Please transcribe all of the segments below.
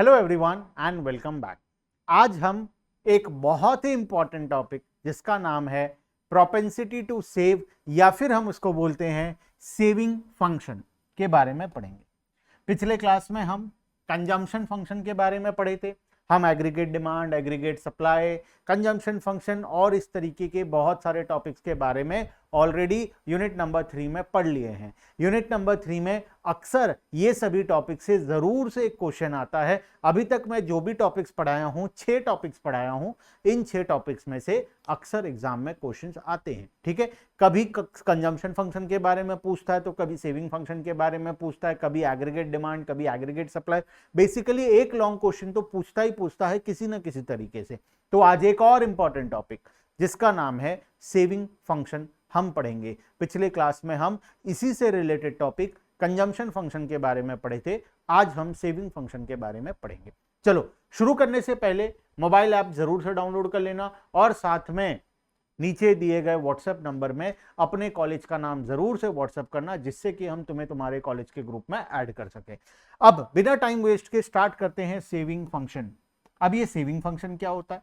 Hello everyone and welcome back. आज हम एक बहुत ही इंपॉर्टेंट टॉपिक जिसका नाम है प्रोपेंसिटी टू सेव या फिर हम उसको बोलते हैं सेविंग फंक्शन के बारे में पढ़ेंगे। पिछले क्लास में हम कंजम्पशन फंक्शन के बारे में पढ़े थे। हम aggregate demand, aggregate supply, consumption function और इस तरीके के बहुत सारे टॉपिक्स के बारे में ऑलरेडी यूनिट नंबर 3 में पढ़ लिए हैं। यूनिट नंबर 3 में अक्सर ये सभी टॉपिक से जरूर से एक क्वेश्चन आता है। अभी तक मैं जो भी टॉपिक्स पढ़ाया हूं, 6 टॉपिक्स पढ़ाया हूं, इन 6 टॉपिक्स में से अक्सर एग्जाम में क्वेश्चंस आते हैं। ठीक है, कभी कंजम्पशन फंक्शन के बारे में पूछता है तो कभी सेविंग फंक्शन के बारे में पूछता है, कभी एग्रीगेट डिमांड, कभी एग्रीगेट सप्लाई। बेसिकली एक लॉन्ग क्वेश्चन तो पूछता ही पूछता है किसी ना किसी तरीके से। तो आज एक और इंपॉर्टेंट टॉपिक जिसका नाम है सेविंग फंक्शन हम पढ़ेंगे। पिछले क्लास में हम इसी से रिलेटेड टॉपिक कंजम्पशन फंक्शन के बारे में पढ़े थे। आज हम सेविंग फंक्शन के बारे में पढ़ेंगे। चलो शुरू करने से पहले मोबाइल ऐप जरूर से डाउनलोड कर लेना और साथ में नीचे दिए गए व्हाट्सएप नंबर में अपने कॉलेज का नाम जरूर से व्हाट्सएप करना, जिससे कि हम तुम्हें तुम्हारे कॉलेज के ग्रुप में ऐड कर सके। अब बिना टाइम वेस्ट के स्टार्ट करते हैं सेविंग फंक्शन। अब ये सेविंग फंक्शन क्या होता है?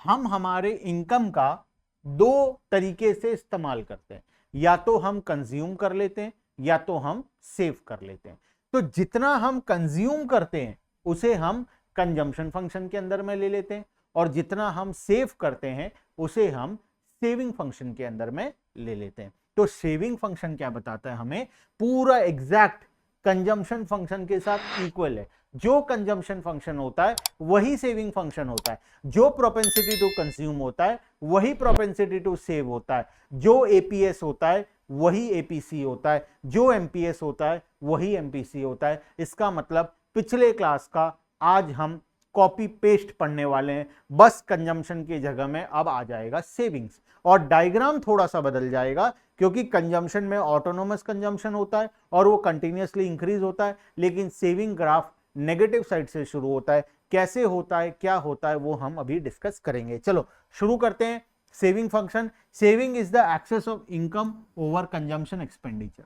हम हमारे इनकम का दो तरीके से इस्तेमाल करते हैं, या तो हम कंज्यूम कर लेते हैं या तो हम सेव कर लेते हैं। तो जितना हम कंज्यूम करते हैं उसे हम कंजम्पशन फंक्शन के अंदर में ले लेते हैं और जितना हम सेव करते हैं उसे हम सेविंग फंक्शन के अंदर में ले लेते हैं। तो सेविंग फंक्शन क्या बताता है हमें? पूरा एग्जैक्ट कंजम्पशन फंक्शन के साथ इक्वल है। जो कंजम्पशन फंक्शन होता है वही सेविंग फंक्शन होता है। जो प्रोपेंसिटी टू कंज्यूम होता है वही प्रोपेंसिटी टू सेव होता है। जो एपीएस होता है वही एपीसी होता है। जो एमपीएस होता है वही एमपीसी होता है। इसका मतलब पिछले क्लास का आज हम कॉपी पेस्ट पढ़ने वाले हैं। बस कंजम्पशन की जगह में अब आ जाएगा सेविंग्स और डायग्राम थोड़ा सा बदल जाएगा, क्योंकि कंजम्पशन में ऑटोनोमस कंजम्पशन होता है और वो कंटिन्यूअसली इंक्रीज होता है, लेकिन सेविंग ग्राफ नेगेटिव साइड से शुरू होता है। कैसे होता है, क्या होता है, वो हम अभी डिस्कस करेंगे। चलो शुरू करते हैं। Saving function. Saving is the excess of income over consumption expenditure.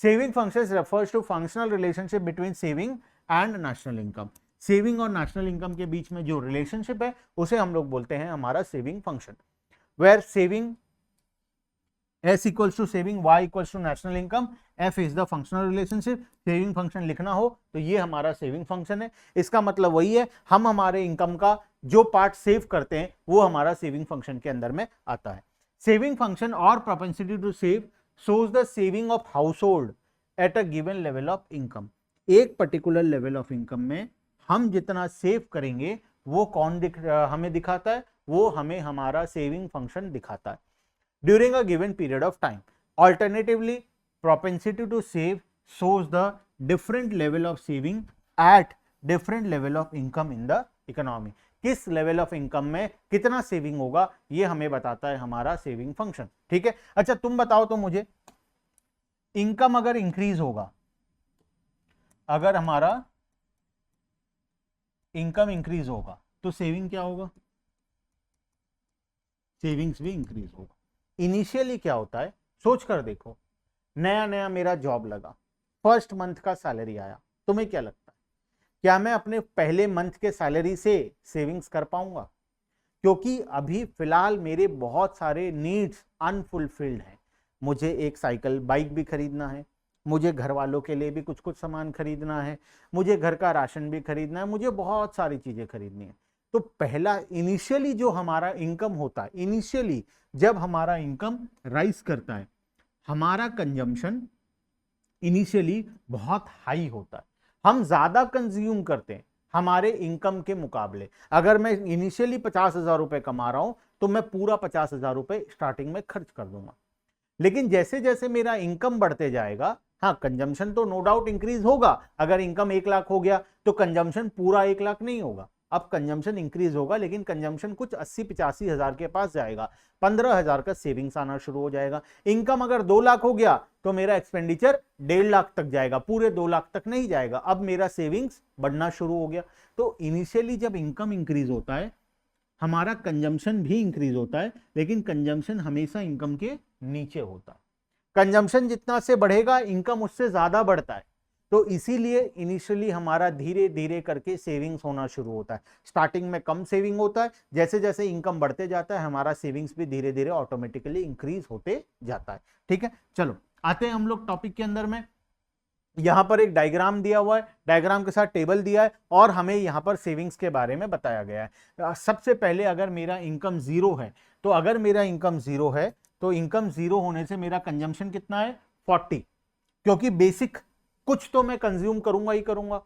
Saving function refers to functional relationship between saving and national income. Saving और नेशनल इनकम के बीच में जो रिलेशनशिप है उसे हम लोग बोलते हैं हमारा saving function. Where saving S equals to saving, Y equals to national income, F is the functional relationship। Saving function लिखना हो तो ये हमारा सेविंग फंक्शन है। इसका मतलब वही है, हम हमारे इनकम का जो पार्ट सेव करते हैं वो हमारा सेविंग फंक्शन के अंदर में आता है। सेविंग फंक्शन और propensity to save shows the saving of household at a given level of income। एक पर्टिकुलर लेवल ऑफ इनकम में हम जितना सेव करेंगे वो कौन हमें दिखाता है? वो हमें हमारा सेविंग फंक्शन दिखाता है during a given period of time। Alternatively, propensity to save shows the different level of saving at different level of income in the economy। किस लेवल ऑफ इनकम में कितना सेविंग होगा ये हमें बताता है हमारा सेविंग फंक्शन। ठीक है, अच्छा तुम बताओ तो मुझे, इनकम अगर इंक्रीज होगा, अगर हमारा इनकम इंक्रीज होगा तो सेविंग क्या होगा? सेविंग्स भी इंक्रीज होगा। इनिशियली क्या होता है सोच कर देखो, नया नया मेरा जॉब लगा, फर्स्ट मंथ का सैलरी आया, तुम्हें क्या लगता है क्या मैं अपने पहले मंथ के सैलरी से सेविंग्स कर पाऊंगा? क्योंकि अभी फिलहाल मेरे बहुत सारे नीड्स अनफुलफिल्ड हैं। मुझे एक साइकिल बाइक भी खरीदना है, मुझे घर वालों के लिए भी कुछ कुछ सामान खरीदना है, मुझे घर का राशन भी खरीदना है, मुझे बहुत सारी चीजें खरीदनी है। तो पहला इनिशियली जो हमारा इनकम होता है, इनिशियली जब हमारा इनकम राइज करता है, हमारा कंजम्पशन इनिशियली बहुत हाई होता है। हम ज्यादा कंज्यूम करते हैं हमारे इनकम के मुकाबले। अगर मैं इनिशियली 50,000 रुपए कमा रहा हूं तो मैं पूरा 50,000 रुपए स्टार्टिंग में खर्च कर दूंगा। लेकिन जैसे जैसे मेरा इनकम बढ़ते जाएगा, हाँ कंजम्पशन तो नो डाउट इंक्रीज होगा। अगर इनकम 1 लाख हो गया तो कंजम्पशन पूरा 1 लाख नहीं होगा, अब कंजम्पशन इंक्रीज होगा, लेकिन कंजम्पशन कुछ 80-85 हजार के पास जाएगा। 15,000 का सेविंग्स आना शुरू हो जाएगा। इनकम अगर 2 लाख हो गया तो मेरा एक्सपेंडिचर 1.5 लाख तक जाएगा, पूरे 2 लाख तक नहीं जाएगा। अब मेरा सेविंग्स बढ़ना शुरू हो गया। तो इनिशियली जब इनकम इंक्रीज होता है हमारा कंजम्पशन भी इंक्रीज होता है, लेकिन कंजम्पशन हमेशा इनकम के नीचे होता है। कंजम्पशन जितना से बढ़ेगा इनकम उससे ज्यादा बढ़ता है। तो इसीलिए इनिशियली हमारा धीरे धीरे करके सेविंग्स होना शुरू होता है। स्टार्टिंग में कम सेविंग होता है, जैसे जैसे इनकम बढ़ते जाता है हमारा सेविंग्स भी धीरे धीरे ऑटोमेटिकली इंक्रीज होते जाता है। ठीक है, चलो आते हैं हम लोग टॉपिक के अंदर में। यहां पर एक डायग्राम दिया हुआ है, डायग्राम के साथ टेबल दिया है और हमें यहां पर सेविंग्स के बारे में बताया गया है। सबसे पहले अगर मेरा इनकम जीरो है, तो अगर मेरा इनकम जीरो है तो इनकम जीरो होने से मेरा कंजम्पशन कितना है 40, क्योंकि बेसिक कुछ तो मैं कंज्यूम करूंगा ही करूंगा।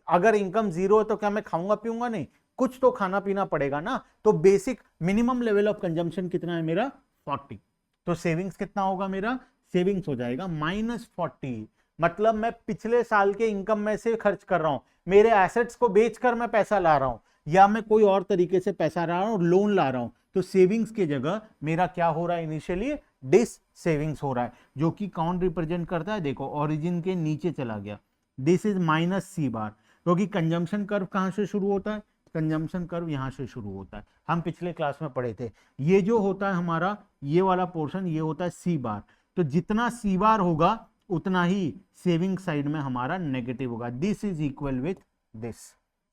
अगर इनकम जीरो है तो क्या मैं खाऊंगा पीऊंगा नहीं, कुछ तो खाना पीना पड़ेगा ना। तो basic minimum level of consumption कितना है मेरा 40। तो सेविंग्स कितना होगा मेरा, सेविंग्स हो जाएगा -40। मतलब मैं पिछले साल के इनकम में से खर्च कर रहा हूं, मेरे एसेट्स को बेचकर मैं पैसा ला रहा हूं या मैं कोई और तरीके से पैसा ला रहा हूं, लोन ला रहा हूं, तो सेविंग्स की जगह मेरा क्या हो रहा है इनिशियली डिस सेविंग्स हो रहा है, जो कि कौन रिप्रेजेंट करता है, देखो ओरिजिन के नीचे चला गया, दिस इज -C बार, क्योंकि कंजम्पशन कर्व कहां से शुरू होता है, कंजम्पशन कर्व यहां से शुरू होता है, हम पिछले क्लास में पढ़े थे। ये जो होता है हमारा ये वाला पोर्शन ये होता है C बार, तो जितना C बार होगा उतना ही सेविंग साइड में हमारा नेगेटिव होगा। This is equal with this,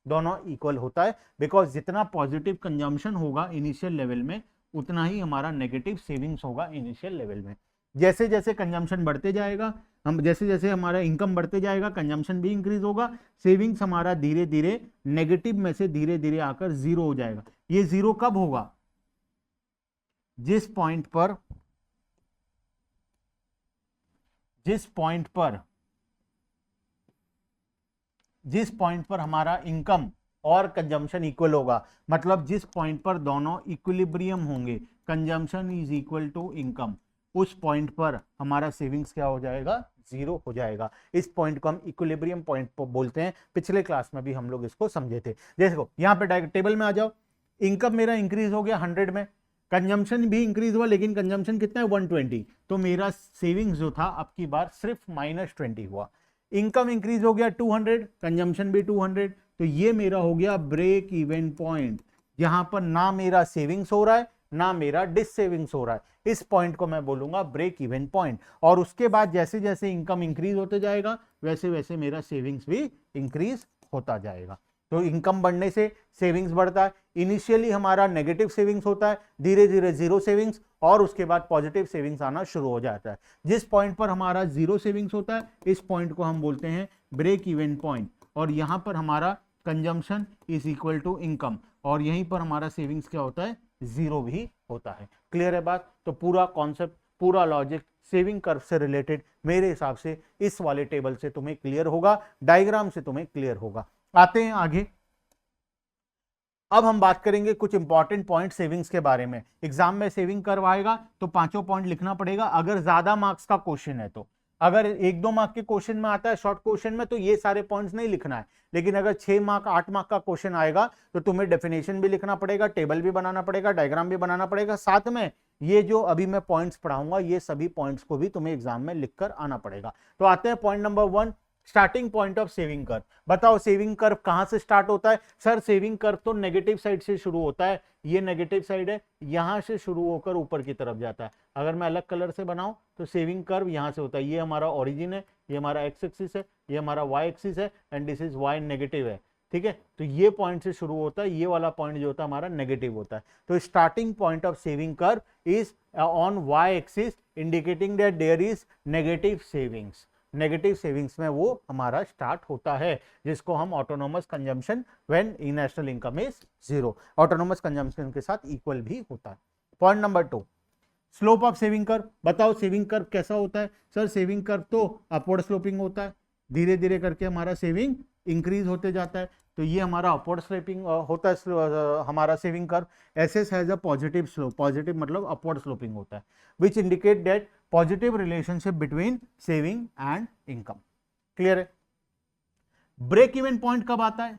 दोनों इक्वल होता है, बिकॉज जितना पॉजिटिव कंजम्पशन होगा इनिशियल लेवल में उतना ही हमारा नेगेटिव सेविंग्स होगा इनिशियल लेवल में। जैसे जैसे कंजम्पशन बढ़ते जाएगा, हम जैसे जैसे हमारा इनकम बढ़ते जाएगा कंजम्पशन भी इंक्रीज होगा, सेविंग्स हमारा धीरे धीरे नेगेटिव में से धीरे धीरे आकर जीरो हो जाएगा। ये जीरो कब होगा, जिस पॉइंट पर हमारा इनकम और कंजम्पशन इक्वल होगा, मतलब जिस पॉइंट पर दोनों इक्विलिब्रियम होंगे, consumption is equal to income, उस पॉइंट पर हमारा सेविंग्स क्या हो जाएगा, जीरो हो जाएगा। इस पॉइंट को हम इक्विलिब्रियम पॉइंट बोलते हैं, पिछले क्लास में भी हम लोग इसको समझे थे। देखो यहाँ पे टेबल में आ जाओ, इनकम मेरा इंक्रीज हो गया 100 में, कंजम्पशन भी इंक्रीज हुआ लेकिन कंजम्पशन कितना है 120, तो मेरा सेविंग्स जो था अब की बार सिर्फ -20 हुआ। इनकम इंक्रीज हो गया 200, कंजम्पशन भी 200, तो ये मेरा हो गया ब्रेक इवन पॉइंट, जहां पर ना मेरा सेविंग्स हो रहा है ना मेरा डिस सेविंग्स हो रहा है। इस पॉइंट को मैं बोलूंगा ब्रेक इवन पॉइंट। और उसके बाद जैसे जैसे इनकम इंक्रीज होते जाएगा वैसे वैसे मेरा सेविंग्स भी इंक्रीज होता जाएगा। तो इनकम बढ़ने से सेविंग्स बढ़ता है, इनिशियली हमारा नेगेटिव सेविंग्स होता है, धीरे धीरे जीरो सेविंग्स और उसके बाद पॉजिटिव सेविंग्स आना शुरू हो जाता है। जिस पॉइंट पर हमारा जीरो सेविंग्स होता है इस पॉइंट को हम बोलते हैं ब्रेक इवन पॉइंट, और यहां पर हमारा consumption is equal to income और यहीं पर हमारा सेविंग्स क्या होता है, जीरो भी होता है। क्लियर है बात? तो पूरा कॉन्सेप्ट, पूरा लॉजिक सेविंग कर्व से रिलेटेड मेरे हिसाब से इस वाले टेबल से तुम्हें क्लियर होगा, डायग्राम से तुम्हें क्लियर होगा। आते हैं आगे, अब हम बात करेंगे कुछ इंपॉर्टेंट पॉइंट सेविंग्स के बारे में। एग्जाम में सेविंग कर्व आएगा तो पांचों पॉइंट लिखना पड़ेगा, अगर ज्यादा मार्क्स का क्वेश्चन है तो। अगर 1-2 मार्क के क्वेश्चन में आता है शॉर्ट क्वेश्चन में तो ये सारे पॉइंट्स नहीं लिखना है, लेकिन अगर 6 मार्क 8 मार्क का क्वेश्चन आएगा तो तुम्हें डेफिनेशन भी लिखना पड़ेगा, टेबल भी बनाना पड़ेगा, डायग्राम भी बनाना पड़ेगा, साथ में ये जो अभी मैं पॉइंट्स पढ़ाऊंगा ये सभी पॉइंट्स को भी तुम्हें एग्जाम में लिखकर आना पड़ेगा। तो आते हैं point number 1, starting point of saving curve. बताओ सेविंग कर्व कहां से स्टार्ट होता है? सर सेविंग कर्व तो नेगेटिव साइड से शुरू होता है, ये नेगेटिव साइड है, यहां से शुरू होकर ऊपर की तरफ जाता है। अगर मैं अलग कलर से बनाऊं तो सेविंग कर्व यहां से होता है, ये हमारा ओरिजिन है, ये हमारा एक्स एक्सिस है, ये हमारा वाई एक्सिस है and this is Y negative है। ठीक है, तो ये पॉइंट से शुरू होता है, ये वाला पॉइंट जो होता है हमारा नेगेटिव होता है। तो starting point of saving curve is on Y axis indicating that there is negative savings. Negative savings में वो हमारा स्टार्ट होता है, जिसको हम autonomous consumption when national income is zero, autonomous consumption के साथ इक्वल भी होता है। Point number 2, slope of saving curve. बताओ सेविंग कर्व कैसा होता है? सर सेविंग कर्व तो अपवर्ड स्लोपिंग होता है, धीरे धीरे करके हमारा सेविंग इंक्रीज होते जाता है, तो ये हमारा अपवर्ड स्लोपिंग होता है हमारा saving curve. SS has a positive slope, positive मतलब अपवर्ड स्लोपिंग होता है, which indicate that positive relationship between saving and income. Clear है? ब्रेक इवन पॉइंट कब आता है?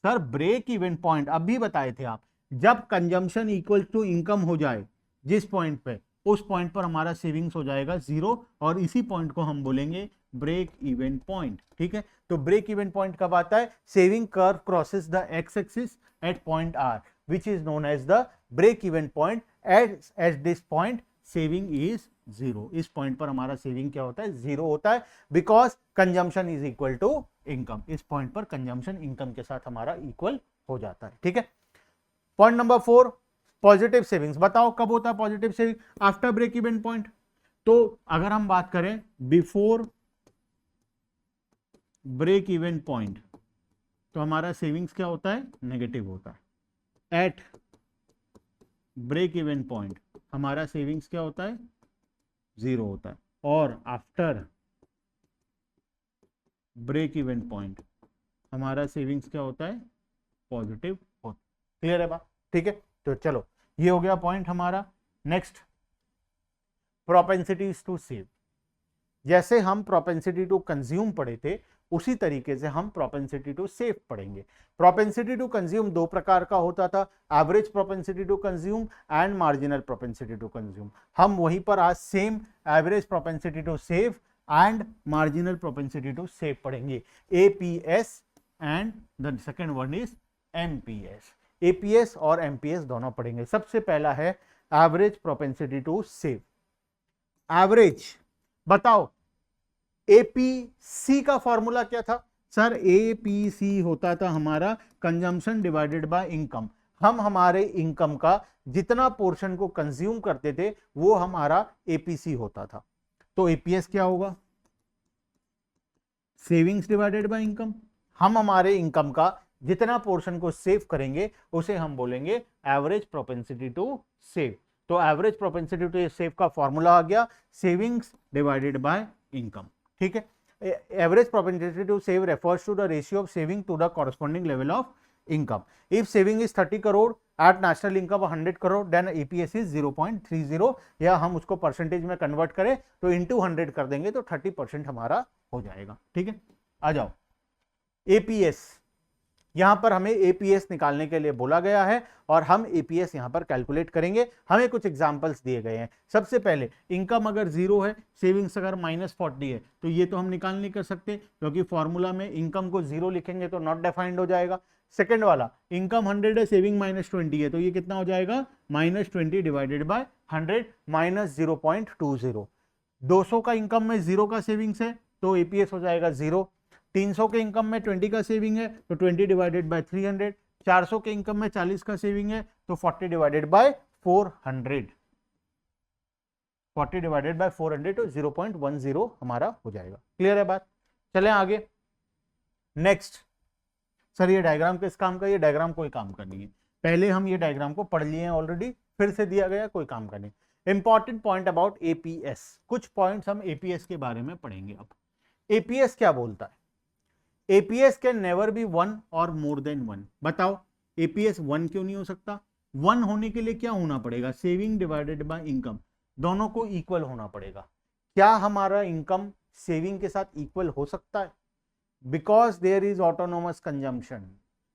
सर ब्रेक इवन पॉइंट अभी बताए थे आप, जब कंजम्पशन इक्वल टू इनकम हो जाए, जिस पॉइंट पे, उस पॉइंट पर हमारा सेविंग्स हो जाएगा जीरो, और इसी पॉइंट को हम बोलेंगे ब्रेक इवन पॉइंट। ठीक है, तो ब्रेक इवन पॉइंट कब आता है? Saving curve crosses the X axis at point R, which is known as the break even point, as this point saving is zero. इस पॉइंट पर हमारा सेविंग क्या होता है, जीरो होता है, because consumption is equal to income. इस point पर कंजम्पशन इनकम के साथ हमारा इक्वल हो जाता है। ठीक है, पॉइंट नंबर 4, पॉजिटिव सेविंग्स। बताओ कब होता है positive saving, after break even point. तो अगर हम बात करें बिफोर ब्रेक इवन पॉइंट, तो हमारा सेविंग्स क्या होता है, नेगेटिव होता है। एट ब्रेक इवन पॉइंट हमारा सेविंग्स क्या होता है, जीरो होता है। और आफ्टर ब्रेक इवन पॉइंट हमारा सेविंग्स क्या होता है, पॉजिटिव होता है। क्लियर है बात? ठीक है, तो चलो ये हो गया पॉइंट हमारा। Next, propensities to save. जैसे हम प्रोपेंसिटी टू कंज्यूम पढ़े थे, उसी तरीके से हम प्रोपेंसिटी टू सेव पढ़ेंगे। प्रोपेंसिटी टू कंज्यूम दो प्रकार का होता था, average propensity to consume and marginal propensity to consume. हम वहीं पर आज same average propensity to save and marginal propensity to save पढ़ेंगे, APS and the second one is MPS. APS और एमपीएस दोनों पढ़ेंगे। सबसे पहला है average propensity to save. Average, बताओ एपीसी का फॉर्मूला क्या था सर? एपीसी होता था हमारा कंजम्पशन डिवाइडेड बाय इनकम। हम हमारे इनकम का जितना पोर्शन को कंज्यूम करते थे वो हमारा एपीसी होता था। तो एपीएस क्या होगा, सेविंग्स डिवाइडेड बाय इनकम। हम हमारे इनकम का जितना पोर्शन को सेव करेंगे उसे हम बोलेंगे एवरेज प्रोपेंसिटी टू सेव। तो एवरेज प्रोपेंसिटी टू सेव का फॉर्मूला आ गया सेविंग्स डिवाइडेड बाय इनकम। ठीक है, average propensity to save refers to the ratio of saving to the corresponding level of income. If saving is 30 crore at national income 100 crore then EPS is 0.30, या हम उसको percentage में convert करें तो into 100 कर देंगे तो 30% हमारा हो जाएगा। ठीक है, आ जाओ एपीएस। यहां पर हमें एपीएस निकालने के लिए बोला गया है और हम एपीएस यहां पर कैलकुलेट करेंगे। हमें कुछ एग्जांपल्स दिए गए हैं। सबसे पहले इनकम अगर जीरो है, सेविंग्स अगर -40 है, तो ये तो हम निकाल नहीं कर सकते क्योंकि फॉर्मूला में इनकम को जीरो लिखेंगे तो नॉट डिफाइंड हो जाएगा। सेकेंड वाला, इनकम 100 है, सेविंग -20 है, तो ये कितना हो जाएगा, -20 डिवाइडेड बाय 100 -0.20। 200 का इनकम में जीरो का सेविंग्स है तो एपीएस हो जाएगा जीरो। 300 के इनकम में 20 का सेविंग है तो 20 डिवाइडेड बाय 300। 400 के इनकम में 40 का सेविंग है तो 40 डिवाइडेड बाय 400। 40 डिवाइडेड बाय 400 तो 0.10 हमारा हो जाएगा। क्लियर है बात? चलें आगे। नेक्स्ट, सर ये डायग्राम किस काम का? ये डायग्राम कोई काम का नहीं है, पहले हम ये डायग्राम को पढ़ लिए हैं ऑलरेडी, फिर से दिया गया, कोई काम का नहीं। इंपॉर्टेंट पॉइंट अबाउट एपीएस, कुछ पॉइंट्स हम एपीएस के बारे में पढ़ेंगे। अब एपीएस क्या बोलता है? एपीएस कैन नेवर बी 1 और मोर देन 1। बताओ एपीएस 1 क्यों नहीं हो सकता? 1 होने के लिए क्या होना पड़ेगा, सेविंग डिवाइडेड बाय इनकम, दोनों को इक्वल होना पड़ेगा। क्या हमारा इनकम सेविंग के साथ इक्वल हो सकता है? Because there is autonomous consumption.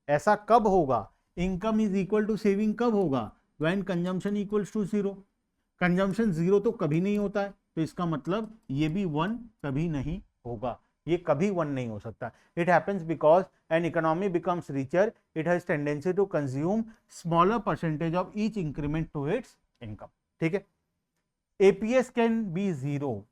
ऐसा कब होगा? Income is equal to saving कब होगा? When consumption equals to zero. Consumption zero तो कभी नहीं होता है, तो इसका मतलब ये भी 1 कभी नहीं होगा, ये कभी 1 नहीं हो सकता। It happens because an economy becomes richer, it has tendency to consume smaller percentage of each increment to its income. ठीक है, APS can be zero.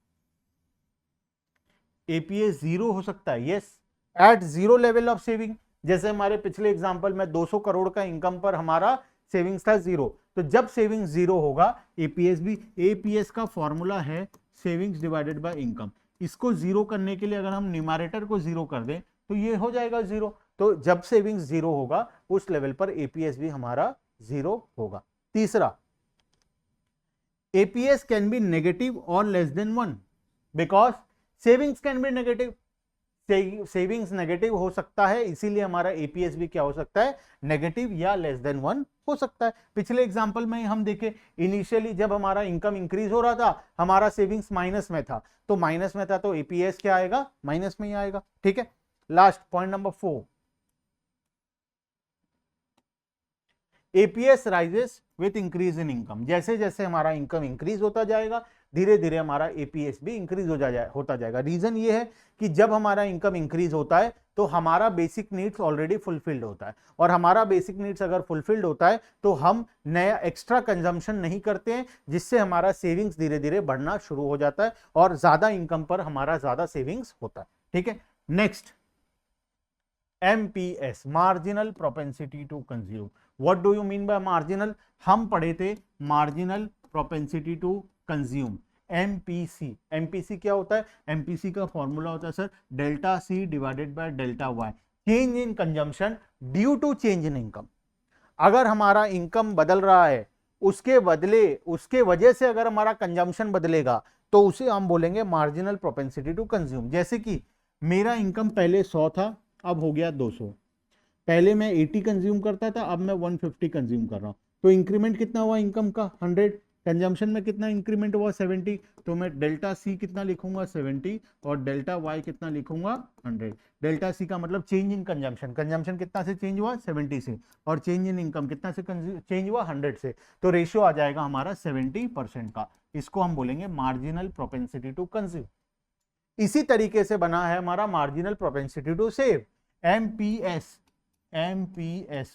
APS zero हो सकता है, yes, at zero level of saving. जैसे हमारे पिछले example में 200 करोड़ का इनकम पर हमारा सेविंग्स था जीरो, तो जब सेविंग जीरो होगा एपीएस भी। एपीएस का फॉर्मूला है सेविंग्स डिवाइडेड बाय इनकम। इसको जीरो करने के लिए अगर हम न्यूमैरेटर को जीरो कर दें तो ये हो जाएगा जीरो। तो जब सेविंग्स जीरो होगा उस लेवल पर एपीएस भी हमारा जीरो होगा। तीसरा, एपीएस कैन बी नेगेटिव और less than 1 because savings can be negative. Savings negative हो सकता है, इसीलिए हमारा एपीएस भी क्या हो सकता है, नेगेटिव या लेस देन 1 हो सकता है। पिछले एग्जांपल में हम देखें, इनिशियली जब हमारा इनकम इंक्रीज हो रहा था हमारा सेविंग्स माइनस में था, तो माइनस में था तो एपीएस क्या आएगा, माइनस में ही आएगा। ठीक है, last point number 4, APS rises with increase in income. जैसे जैसे हमारा इनकम इंक्रीज होता जाएगा धीरे धीरे हमारा एपीएस भी इंक्रीज होता जाएगा। रीजन ये है कि जब हमारा इनकम इंक्रीज होता है तो हमारा बेसिक नीड्स ऑलरेडी फुलफिल्ड होता है, और हमारा बेसिक नीड्स अगर फुलफिल्ड होता है तो हम नया एक्स्ट्रा कंजम्पशन नहीं करते हैं, जिससे हमारा सेविंग्स धीरे धीरे बढ़ना शुरू हो जाता है और ज्यादा इनकम पर हमारा ज्यादा सेविंग्स होता है। ठीक है, next MPS, marginal propensity to consume. What do you mean by marginal? हम पढ़े थे marginal propensity to consume, MPC क्या होता है? MPC का फॉर्मूला होता है sir delta C divided by delta Y, change in consumption due to change in income. अगर हमारा इनकम बदल रहा है, उसके वजह से अगर हमारा कंजम्पशन बदलेगा तो उसे हम बोलेंगे मार्जिनल प्रोपेंसिटी टू कंज्यूम। जैसे कि मेरा इनकम पहले 100 था, अब हो गया 200। पहले मैं 80 कंज्यूम करता था, अब मैं 150 कंज्यूम कर रहा हूं, तो इंक्रीमेंट कितना हुआ इनकम का? 100। कंजम्पशन में कितना इंक्रीमेंट हुआ? 70। तो मैं डेल्टा C कितना लिखूंगा? 70, और डेल्टा Y कितना लिखूंगा? 100। डेल्टा C का मतलब चेंज इन कंजम्पशन, कंजम्पशन कितना से चेंज हुआ? 70 से, और चेंज इन इनकम कितना से चेंज हुआ? 100 से, तो रेशियो आ जाएगा हमारा 70% का। इसको हम बोलेंगे मार्जिनल प्रोपेंसिटी टू कंज्यूम। इसी तरीके से बना है हमारा marginal propensity to save, MPS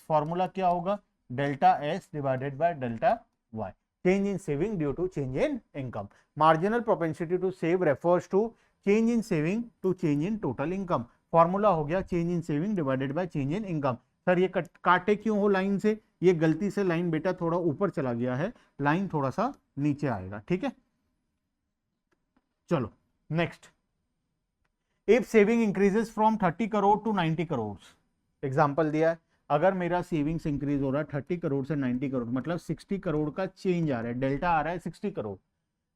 फॉर्मूला क्या होगा? Delta S divided by delta Y, change in saving due to change in income. Marginal propensity to save refers to change in saving to change in total income. Formula हो गया change in saving divided by change in income. Sir ये काटे क्यों हो line से? ये गलती से लाइन बेटा थोड़ा ऊपर चला गया है, लाइन थोड़ा सा नीचे आएगा। ठीक है, चलो next. If saving increases from 30 crore to 90 crore, example दिया है, अगर मेरा सेविंग्स इंक्रीज हो रहा है 30 करोड़ से 90 करोड़, मतलब 60 करोड़ का चेंज आ रहा है, डेल्टा आ रहा है 60 crore,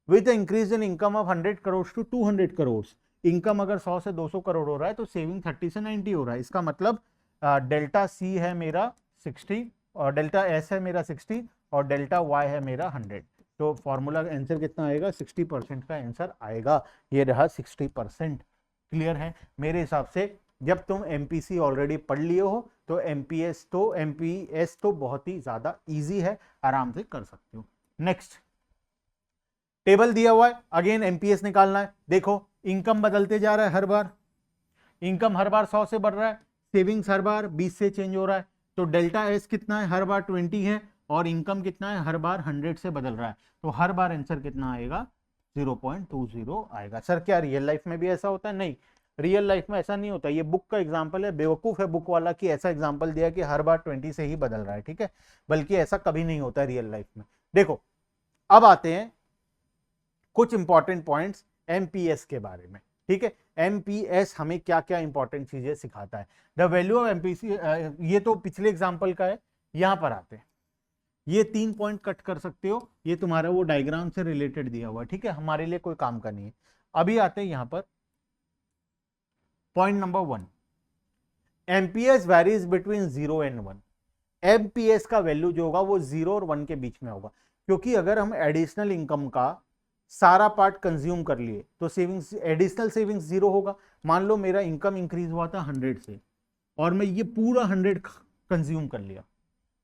with increase in income of 100 crore to 200 crore. Income अगर 100 से 200 करोड़ हो रहा है तो सेविंग 30 से 90 हो रहा है। इसका मतलब डेल्टा C है मेरा 60, और डेल्टा S है मेरा 60, और डेल्टा Y है मेरा 100। तो फॉर्मूला का आंसर कितना आएगा? 60% का आंसर आएगा। ये रहा 60%। क्लियर है? मेरे हिसाब से जब तुम MPC ऑलरेडी पढ़ लिए हो तो MPS तो बहुत ही ज्यादा इजी है, आराम से कर सकते हो। नेक्स्ट टेबल दिया हुआ है, अगेन MPS निकालना है। देखो इनकम बदलते जा रहा है, हर बार इनकम हर बार 100 से बढ़ रहा है, सेविंग्स हर बार 20 से चेंज हो रहा है, तो डेल्टा S कितना है? हर बार 20 है, और इनकम कितना है? हर बार 100 से बदल रहा है, तो हर बार आंसर कितना आएगा? 0.20 आएगा। सर क्या रियल लाइफ में भी ऐसा होता है? नहीं, रियल लाइफ में ऐसा नहीं होता। ये बुक का एग्जांपल है, बेवकूफ है बुक वाला कि ऐसा एग्जांपल दिया कि हर बार 20 से ही बदल रहा है। ठीक है, बल्कि ऐसा कभी नहीं होता रियल लाइफ में। देखो अब आते हैं कुछ इंपॉर्टेंट पॉइंट्स MPS के बारे में। ठीक है, MPS हमें क्या क्या इंपॉर्टेंट चीजें सिखाता है। द वैल्यू ऑफ MPC, ये तो पिछले एग्जाम्पल का है। यहां पर आते हैं, ये 3 पॉइंट कट कर सकते हो, ये तुम्हारा वो डायग्राम से रिलेटेड दिया हुआ है। ठीक है, हमारे लिए कोई काम का नहीं है। अभी आते हैं यहां पर point number 1, MPS varies between 0 and 1। MPS का वैल्यू जो होगा वो 0 और 1 के बीच में होगा, क्योंकि अगर हम एडिशनल इनकम का सारा पार्ट कंज्यूम कर लिए तो सेविंग्स, एडिशनल सेविंग्स 0 होगा। मान लो मेरा इनकम इंक्रीज हुआ था 100 से, और मैं ये पूरा 100 कंज्यूम कर लिया,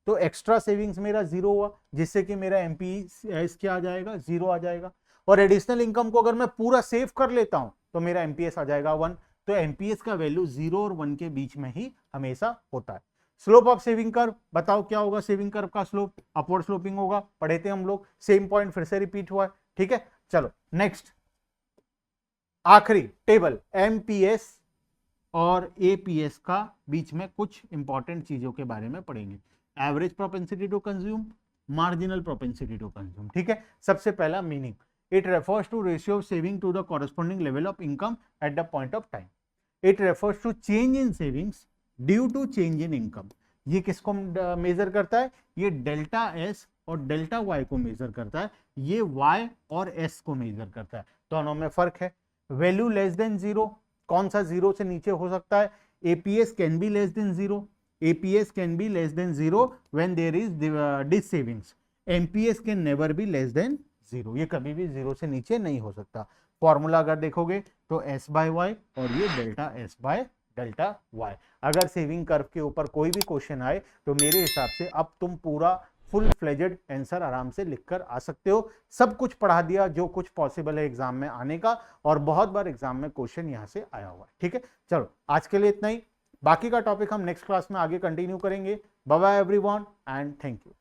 तो एक्स्ट्रा सेविंग्स मेरा 0 हुआ, जिससे कि मेरा MPS क्या आ जाएगा? 0 आ जाएगा। और एडिशनल इनकम को अगर मैं पूरा सेव कर लेता हूं तो मेरा MPS आ जाएगा 1। तो MPS का वैल्यू 0 और 1 के बीच में ही हमेशा होता है। स्लोप ऑफ सेविंग कर्व, बताओ क्या होगा? सेविंग कर्व का स्लोप अपवर्ड स्लोपिंग होगा, पढ़े थे हम लोग। सेम पॉइंट फिर से रिपीट हुआ है। ठीक है, चलो नेक्स्ट आखिरी टेबल, MPS और APS का बीच में कुछ इंपॉर्टेंट चीजों के बारे में पढ़ेंगे। Average propensity to consume, marginal propensity to consume. ठीक है, सबसे पहला meaning, it refers to ratio of saving to the corresponding level of income at the point of time. It refers to change in savings due to change in income. ये किसको major करता है? ये delta S और delta Y को major करता है, ये Y और S को मेजर करता है। दोनों में फर्क है। वैल्यू लेस देन 0, कौन सा 0 से नीचे हो सकता है? APS can be less than 0, APS can be less than 0 when there is this savings. MPS can never be less than 0, ये कभी भी 0 से नीचे नहीं हो सकता। फॉर्मूला अगर देखोगे तो S/Y, और ये डेल्टा S/डेल्टा Y। अगर सेविंग कर्व के ऊपर कोई भी क्वेश्चन आए तो मेरे हिसाब से अब तुम पूरा फुल फ्लेजेड आंसर आराम से लिखकर आ सकते हो। सब कुछ पढ़ा दिया जो कुछ पॉसिबल है एग्जाम में आने का, और बहुत बार एग्जाम में क्वेश्चन यहां से आया हुआ है। ठीक है, चलो आज के लिए इतना ही, बाकी का टॉपिक हम नेक्स्ट क्लास में आगे कंटिन्यू करेंगे। Bye bye everyone and thank you.